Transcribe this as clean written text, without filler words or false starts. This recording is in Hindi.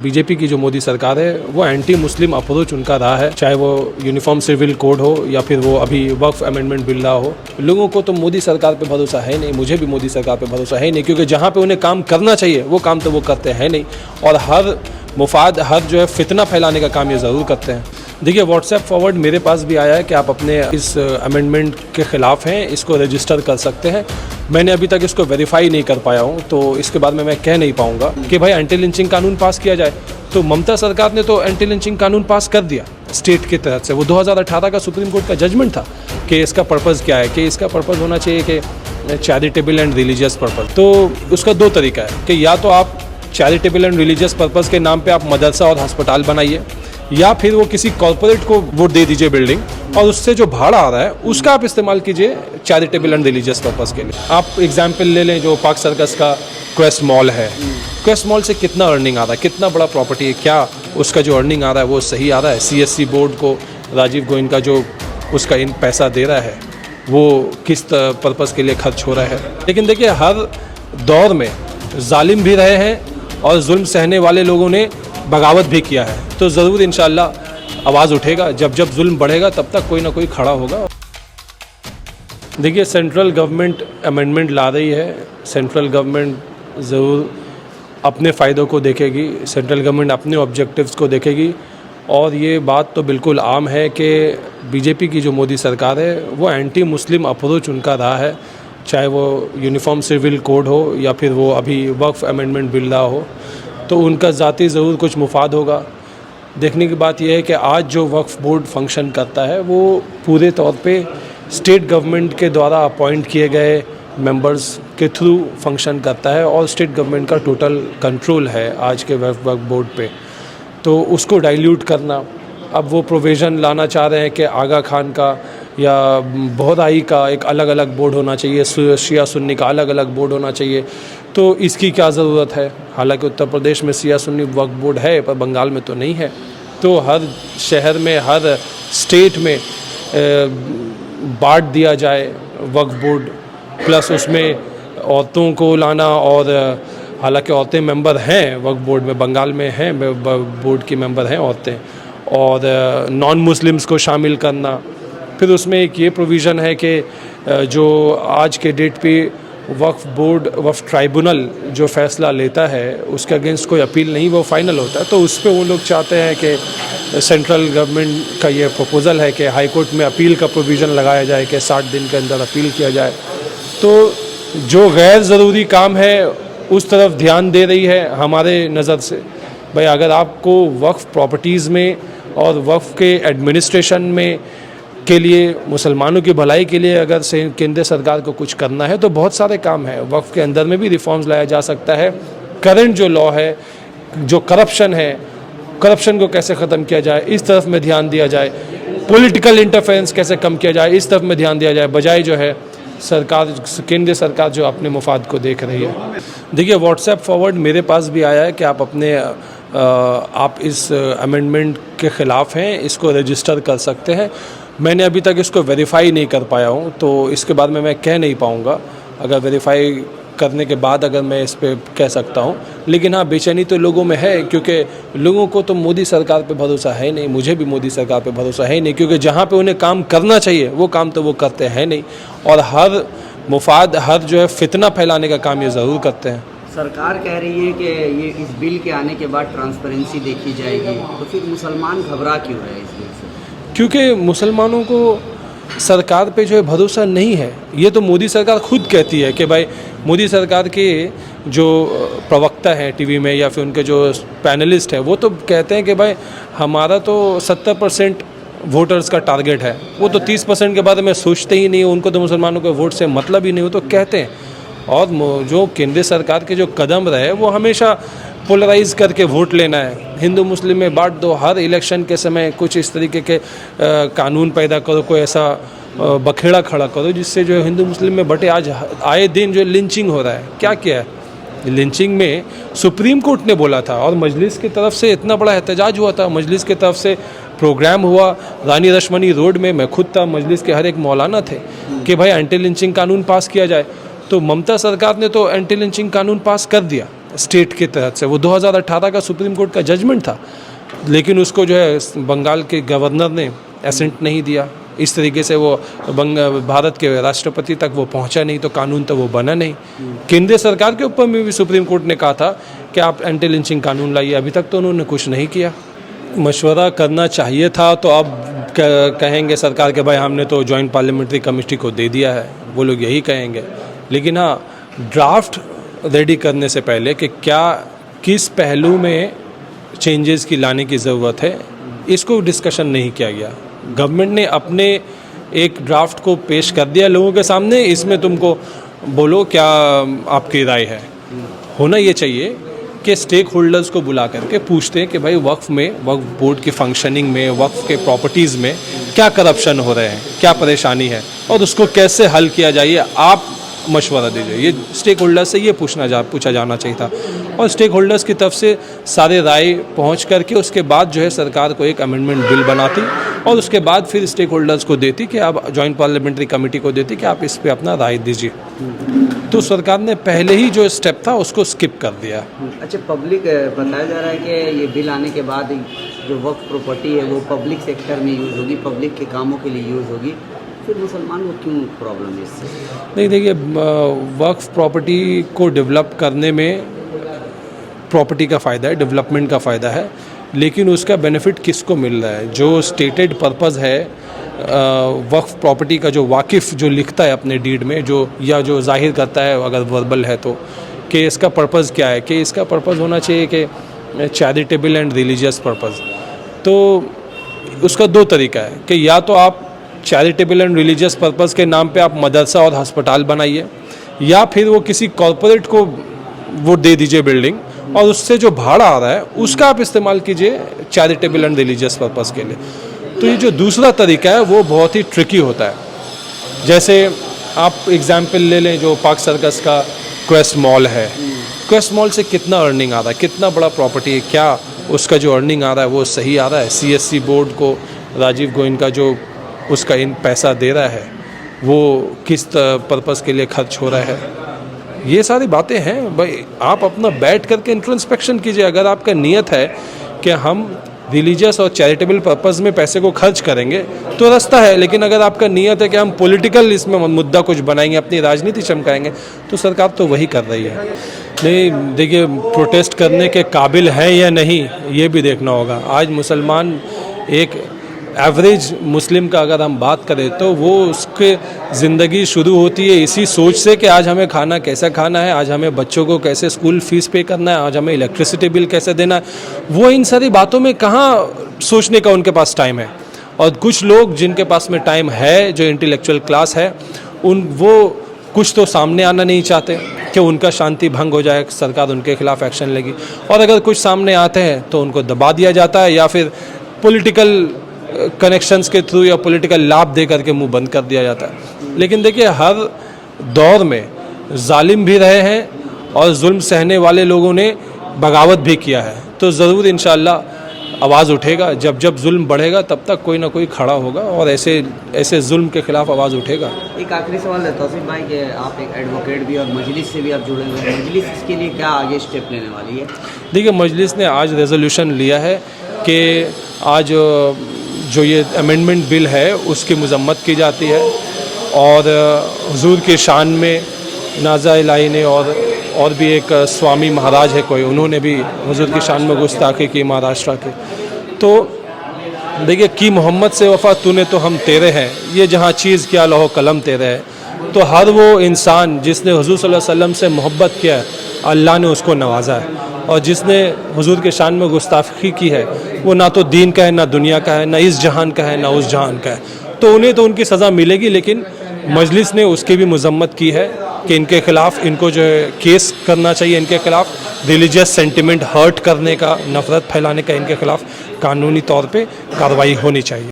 बीजेपी की जो मोदी सरकार है वो एंटी मुस्लिम अप्रोच उनका रहा है, चाहे वो यूनिफॉर्म सिविल कोड हो या फिर वो अभी वक्फ अमेंडमेंट बिल रहा हो। लोगों को तो मोदी सरकार पे भरोसा है नहीं, मुझे भी मोदी सरकार पे भरोसा है नहीं, क्योंकि जहाँ पे उन्हें काम करना चाहिए वो काम तो वो करते हैं नहीं, और हर मुफाद हर जो है फितना फैलाने का काम ये ज़रूर करते हैं। देखिए, व्हाट्सएप फॉरवर्ड मेरे पास भी आया है कि आप अपने इस अमेंडमेंट के ख़िलाफ़ हैं, इसको रजिस्टर कर सकते हैं। मैंने अभी तक इसको वेरीफाई नहीं कर पाया हूँ, तो इसके बारे में मैं कह नहीं पाऊँगा कि भाई एंटी लिंचिंग कानून पास किया जाए। तो ममता सरकार ने तो एंटी लिंचिंग कानून पास कर दिया स्टेट के तहत से। वो 2018 का सुप्रीम कोर्ट का जजमेंट था कि इसका पर्पज़ क्या है, कि इसका पर्पज़ होना चाहिए कि चैरिटेबल एंड रिलीजियस पर्पज़। तो उसका दो तरीका है कि या तो आप चैरिटेबल एंड रिलीजियस पर्पज़ के नाम पे आप मदरसा और अस्पताल बनाइए, या फिर वो किसी कॉरपोरेट को वो दे दीजिए बिल्डिंग, और उससे जो भाड़ा आ रहा है उसका आप इस्तेमाल कीजिए चैरिटेबल एंड रिलीजियस पर्पज़ के लिए। आप एग्जाम्पल ले लें, जो पार्क सर्कस का क्वेस्ट मॉल है, क्वेस्ट मॉल से कितना अर्निंग आ रहा है, कितना बड़ा प्रॉपर्टी है, क्या उसका जो अर्निंग आ रहा है वो सही आ रहा है? CSC बोर्ड को राजीव गोयनका जो उसका इन पैसा दे रहा है वो किस पर्पज़ के लिए खर्च हो रहा है? लेकिन देखिए, हर दौर में जालिम भी रहे हैं और जुल्म सहने वाले लोगों ने बगावत भी किया है। तो ज़रूर इंशाअल्लाह आवाज़ उठेगा, जब जब जुल्म बढ़ेगा तब तक कोई ना कोई खड़ा होगा। देखिए, सेंट्रल गवर्नमेंट अमेंडमेंट ला रही है, सेंट्रल गवर्नमेंट ज़रूर अपने फ़ायदों को देखेगी, सेंट्रल गवर्नमेंट अपने ऑब्जेक्टिव्स को देखेगी, और ये बात तो बिल्कुल आम है कि बीजेपी की जो मोदी सरकार है वो एंटी मुस्लिम अप्रोच उनका रहा है, चाहे वो यूनिफॉर्म सिविल कोड हो या फिर वो अभी वक्फ अमेंडमेंट बिल रहा हो। तो उनका ज़ाती ज़रूर कुछ मुफाद होगा। देखने की बात यह है कि आज जो वक्फ बोर्ड फंक्शन करता है वो पूरे तौर पे स्टेट गवर्नमेंट के द्वारा अपॉइंट किए गए मेंबर्स के थ्रू फंक्शन करता है, और स्टेट गवर्नमेंट का टोटल कंट्रोल है आज के वक्फ बोर्ड पे। तो उसको डाइल्यूट करना, अब वो प्रोविज़न लाना चाह रहे हैं कि आगा खान का या बहराई का एक अलग अलग बोर्ड होना चाहिए, शिया सुन्नी का अलग अलग बोर्ड होना चाहिए। तो इसकी क्या ज़रूरत है? हालांकि उत्तर प्रदेश में शिया सुन्नी वक्फ बोर्ड है, पर बंगाल में तो नहीं है। तो हर शहर में, हर स्टेट में बांट दिया जाए वक्फ बोर्ड, प्लस उसमें औरतों को लाना, और हालांकि औरतें मेंबर हैं वक्फ बोर्ड में, बंगाल में हैं बोर्ड की मेंबर हैं औरतें, और नॉन मुस्लिम्स को शामिल करना। फिर उसमें एक ये प्रोविज़न है कि जो आज के डेट पे वक्फ बोर्ड, वक्फ ट्राइब्यूनल जो फ़ैसला लेता है उसके अगेंस्ट कोई अपील नहीं, वो फाइनल होता है। तो उस पर वो लोग चाहते हैं कि सेंट्रल गवर्नमेंट का ये प्रपोज़ल है कि हाई कोर्ट में अपील का प्रोविज़न लगाया जाए कि 60 दिन के अंदर अपील किया जाए। तो जो गैर ज़रूरी काम है उस तरफ ध्यान दे रही है हमारे नज़र से। भाई, अगर आपको वक्फ प्रॉपर्टीज़ में और वक्फ के एडमिनिस्ट्रेशन में के लिए, मुसलमानों की भलाई के लिए अगर से केंद्र सरकार को कुछ करना है तो बहुत सारे काम हैं। वक्फ के अंदर में भी रिफॉर्म्स लाया जा सकता है। करंट जो लॉ है, जो करप्शन है, करप्शन को कैसे ख़त्म किया जाए इस तरफ में ध्यान दिया जाए, पॉलिटिकल इंटरफेरेंस कैसे कम किया जाए इस तरफ में ध्यान दिया जाए, बजाय जो है सरकार, केंद्र सरकार जो अपने मुफाद को देख रही है। देखिए, व्हाट्सएप फॉरवर्ड मेरे पास भी आया है कि आप अपने आप इस अमेंडमेंट के ख़िलाफ़ हैं, इसको रजिस्टर कर सकते हैं। मैंने अभी तक इसको वेरीफाई नहीं कर पाया हूँ, तो इसके बारे में मैं कह नहीं पाऊँगा। अगर वेरीफाई करने के बाद अगर मैं इस पे कह सकता हूँ, लेकिन हाँ, बेचैनी तो लोगों में है, क्योंकि लोगों को तो मोदी सरकार पे भरोसा है नहीं, मुझे भी मोदी सरकार पे भरोसा है नहीं, क्योंकि जहाँ पे उन्हें काम करना चाहिए वो काम तो वो करते हैं नहीं, और हर मुफाद हर जो है फितना फैलाने का काम ये ज़रूर करते हैं। सरकार कह रही है कि ये इस बिल के आने के बाद ट्रांसपेरेंसी देखी जाएगी, तो फिर मुसलमान घबरा क्यों रहे हैं इस बिल से? क्योंकि मुसलमानों को सरकार पे जो है भरोसा नहीं है। ये तो मोदी सरकार खुद कहती है कि भाई, मोदी सरकार के जो प्रवक्ता हैं टीवी में या फिर उनके जो पैनलिस्ट हैं वो तो कहते हैं कि भाई हमारा तो 70% वोटर्स का टारगेट है, वो तो 30% के बारे में सोचते ही नहीं, उनको तो मुसलमानों के वोट से मतलब ही नहीं, वो तो कहते हैं। और जो केंद्र सरकार के जो कदम रहे वो हमेशा पोलराइज़ करके वोट लेना है, हिंदू मुस्लिम में बांट दो, हर इलेक्शन के समय कुछ इस तरीके के कानून पैदा करो, कोई ऐसा बखेड़ा खड़ा करो जिससे जो हिंदू मुस्लिम में बटे। आज आए दिन जो लिंचिंग हो रहा है, क्या किया है लिंचिंग में? सुप्रीम कोर्ट ने बोला था, और मजलिस की तरफ से इतना बड़ा एहतजाज हुआ था, मजलिस की तरफ से प्रोग्राम हुआ रानी रश्मनी रोड में, मैं खुद था, मजलिस के हर एक मौलाना थे, कि भाई एंटी लिंचिंग कानून पास किया जाए। तो ममता सरकार ने तो एंटी लिंचिंग कानून पास कर दिया, स्टेट के तहत से। वो 2018 का सुप्रीम कोर्ट का जजमेंट था, लेकिन उसको जो है बंगाल के गवर्नर ने एसेंट नहीं दिया। इस तरीके से वो भारत के राष्ट्रपति तक वो पहुंचा नहीं, तो कानून तो वो बना नहीं। केंद्र सरकार के ऊपर में भी सुप्रीम कोर्ट ने कहा था कि आप एंटी लिंचिंग कानून लाइए, अभी तक तो उन्होंने कुछ नहीं किया। मशवरा करना चाहिए था तो अब कहेंगे सरकार के भाई हमने तो जॉइंट पार्लियामेंट्री कमेटी को दे दिया है, वो लोग यही कहेंगे। लेकिन हाँ, ड्राफ्ट रेडी करने से पहले कि क्या किस पहलू में चेंजेस की लाने की ज़रूरत है, इसको डिस्कशन नहीं किया गया। गवर्नमेंट ने अपने एक ड्राफ्ट को पेश कर दिया लोगों के सामने, इसमें तुमको बोलो क्या आपकी राय है। होना ये चाहिए कि स्टेक होल्डर्स को बुला करके पूछते हैं कि भाई वक्फ में, वक्फ बोर्ड की फंक्शनिंग में, वक्फ के प्रॉपर्टीज़ में क्या करप्शन हो रहे हैं, क्या परेशानी है और उसको कैसे हल किया जाए, आप मशवरा दीजिए। ये स्टेक होल्डर्स से ये पूछा जाना चाहिए था, और स्टेक होल्डर्स की तरफ से सारे राय पहुंच करके उसके बाद जो है सरकार को एक अमेंडमेंट बिल बनाती और उसके बाद फिर स्टेक होल्डर्स को देती कि आप जॉइंट पार्लियामेंट्री कमेटी को देती कि आप इस पे अपना राय दीजिए। तो सरकार ने पहले ही जो स्टेप था उसको स्किप कर दिया। अच्छा, पब्लिक बताया जा रहा है कि ये बिल आने के बाद जो वक्फ प्रॉपर्टी है वो पब्लिक सेक्टर में यूज़ होगी, पब्लिक के कामों के लिए यूज़ होगी, फिर मुसलमान को क्यों प्रॉब्लम है इससे? नहीं, देखिए, वक्फ प्रॉपर्टी को डेवलप करने में प्रॉपर्टी का फ़ायदा है, डेवलपमेंट का फ़ायदा है, लेकिन उसका बेनिफिट किसको मिल रहा है? जो स्टेटेड पर्पस है वक्फ प्रॉपर्टी का, जो वाकिफ़ जो लिखता है अपने डीड में, जो या जो जाहिर करता है अगर वर्बल है तो, कि इसका पर्पस क्या है, कि इसका पर्पस होना चाहिए कि चैरिटेबल एंड रिलीजियस पर्पस। तो उसका दो तरीका है कि या तो आप चैरिटेबल एंड रिलीजियस पर्पस के नाम पे आप मदरसा और अस्पताल बनाइए, या फिर वो किसी कॉरपोरेट को वो दे दीजिए बिल्डिंग, और उससे जो भाड़ा आ रहा है उसका आप इस्तेमाल कीजिए चैरिटेबल एंड रिलीजियस पर्पस के लिए। तो ये जो दूसरा तरीका है वो बहुत ही ट्रिकी होता है। जैसे आप एग्जाम्पल ले लें, जो पार्क सर्कस का क्वेस्ट मॉल है, क्वेस्ट मॉल से कितना अर्निंग आ रहा है, कितना बड़ा प्रॉपर्टी है, क्या उसका जो अर्निंग आ रहा है वो सही आ रहा है? CSC बोर्ड को राजीव गोयनका जो उसका इन पैसा दे रहा है वो किस पर्पस के लिए खर्च हो रहा है? ये सारी बातें हैं भाई, आप अपना बैठ करके इंट्रोस्पेक्शन कीजिए। अगर आपका नियत है कि हम रिलीजियस और चैरिटेबल पर्पस में पैसे को खर्च करेंगे तो रास्ता है, लेकिन अगर आपका नियत है कि हम पॉलिटिकल इसमें मुद्दा कुछ बनाएंगे, अपनी राजनीति चमकाएंगे, तो सरकार तो वही कर रही है। नहीं, देखिए, प्रोटेस्ट करने के काबिल है या नहीं ये भी देखना होगा। आज मुसलमान, एक एवरेज मुस्लिम का अगर हम बात करें तो वो उसके ज़िंदगी शुरू होती है इसी सोच से कि आज हमें खाना कैसा खाना है, आज हमें बच्चों को कैसे स्कूल फीस पे करना है, आज हमें इलेक्ट्रिसिटी बिल कैसे देना है। वो इन सारी बातों में कहाँ सोचने का उनके पास टाइम है। और कुछ लोग जिनके पास में टाइम है, जो इंटेलेक्चुअल क्लास है, वो कुछ तो सामने आना नहीं चाहते कि उनका शांति भंग हो जाए, सरकार उनके खिलाफ एक्शन लेगी, और अगर कुछ सामने आते हैं तो उनको दबा दिया जाता है या फिर पॉलिटिकल कनेक्शंस के थ्रू या पॉलिटिकल लाभ दे करके मुंह बंद कर दिया जाता है। लेकिन देखिए, हर दौर में जालिम भी रहे हैं और जुल्म सहने वाले लोगों ने बगावत भी किया है। तो ज़रूर इंशाअल्लाह आवाज़ उठेगा। जब जब जुल्म बढ़ेगा तब तक कोई ना कोई खड़ा होगा और ऐसे जुल्म के खिलाफ आवाज़ उठेगा। एक आखिरी सवाल है तौसीफ भाई, कि आप एक एडवोकेट भी और मजलिस से भी आप जुड़े हुए हैं, मजलिस इसके लिए क्या आगे स्टेप लेने वाली है? देखिए, मजलिस ने आज रेजोल्यूशन लिया है कि आज जो ये अमेंडमेंट बिल है उसकी मजम्मत की जाती है, और हुजूर के शान में नाज़ा इलाही ने और भी एक स्वामी महाराज है कोई, उन्होंने भी हुजूर की शान में गुस्ताखी की महाराष्ट्र के। तो देखिए, कि मोहम्मद से वफ़ा तूने तो हम तेरे हैं, ये जहाँ चीज़ किया लहो कलम तेरे है। तो हर वो इंसान जिसने हुजूर सल्लल्लाहु अलैहि वसल्लम से मोहब्बत किया है, अल्लाह ने उसको नवाजा है, और जिसने हुजूर के शान में गुस्ताखी की है वो ना तो दीन का है, ना दुनिया का है, ना इस जहान का है, ना उस जहान का है। तो उन्हें तो उनकी सज़ा मिलेगी, लेकिन मजलिस ने उसकी भी मजम्मत की है कि इनके खिलाफ, इनको जो है केस करना चाहिए, इनके खिलाफ रिलीजियस सेंटिमेंट हर्ट करने का, नफ़रत फैलाने का इनके खिलाफ कानूनी तौर पे कार्रवाई होनी चाहिए।